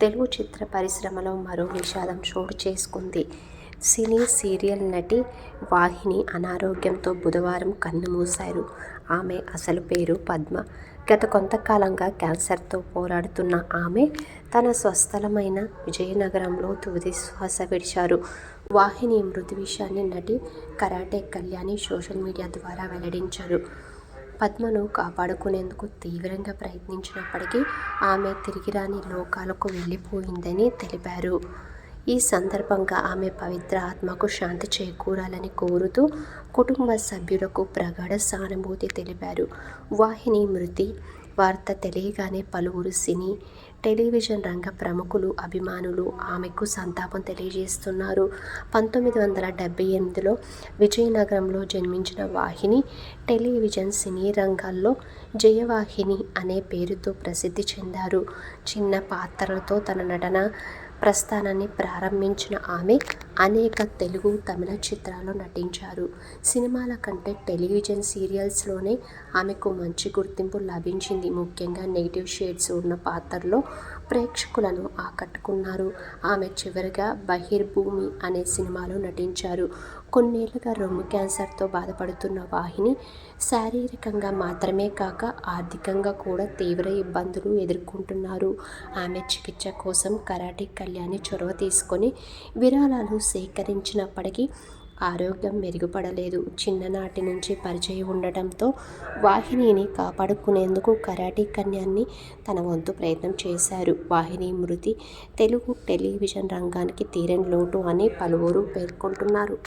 తెలుగు చిత్ర పరిశ్రమలో మరో విషాదం చోటు చేసుకుంది. సినీ సీరియల్ నటి వాహిని అనారోగ్యంతో బుధవారం కన్నుమూశారు. ఆమె అసలు పేరు పద్మ. గత కొంతకాలంగా క్యాన్సర్తో పోరాడుతున్న ఆమె తన స్వస్థలమైన విజయనగరంలో తుదిశ్వాస విడిచారు. వాహిని మృతి విషయాన్ని నటి కరాటే కళ్యాణి సోషల్ మీడియా ద్వారా వెల్లడించారు. పద్మను కాపాడుకునేందుకు తీవ్రంగా ప్రయత్నించినప్పటికీ ఆమె తిరిగిరాని లోకాలకు వెళ్లిపోయిందని తెలిపారు. ఈ సందర్భంగా ఆమె పవిత్ర ఆత్మకు శాంతి చేకూరాలని కోరుతూ కుటుంబ సభ్యులకు ప్రగాఢ సానుభూతి తెలిపారు. వాహిని మృతి వార్త తెలియగానే పలువురు సినీ, టెలివిజన్ రంగ ప్రముఖులు, అభిమానులు ఆమెకు సంతాపం తెలియజేస్తున్నారు. 1978లో విజయనగరంలో జన్మించిన వాహిని టెలివిజన్, సినీ రంగాల్లో జయవాహిని అనే పేరుతో ప్రసిద్ధి చెందారు. చిన్న పాత్రలతో తన నటనా ప్రస్థానాన్ని ప్రారంభించిన ఆమె అనేక తెలుగు, తమిళ చిత్రాల్లో నటించారు. సినిమాల కంటే టెలివిజన్ సీరియల్స్లోనే ఆమెకు మంచి గుర్తింపు లభించింది. ముఖ్యంగా నెగిటివ్ షేడ్స్ ఉన్న పాత్రల్లో ప్రేక్షకులను ఆకట్టుకున్నారు. ఆమె చివరగా బహిర్భూమి అనే సినిమాలో నటించారు. కొన్నేళ్లుగా రొమ్ము క్యాన్సర్తో బాధపడుతున్న వాహిని శారీరకంగా మాత్రమే కాక ఆర్థికంగా కూడా తీవ్ర ఇబ్బందులు ఎదుర్కొంటున్నారు. ఆమె చికిత్స కోసం కరాటే కళ్యాణి చొరవ తీసుకొని విరాళాలు సేకరించినప్పటికీ ఆరోగ్యం మెరుగుపడలేదు. చిన్ననాటి నుంచి పరిచయం ఉండటంతో వాహినిని కాపాడుకునేందుకు కరాటే కళ్యాణి తన వంతు ప్రయత్నం చేశారు. వాహిని మృతి తెలుగు టెలివిజన్ రంగానికి తీరని లోటు అని పలువురు పేర్కొంటున్నారు.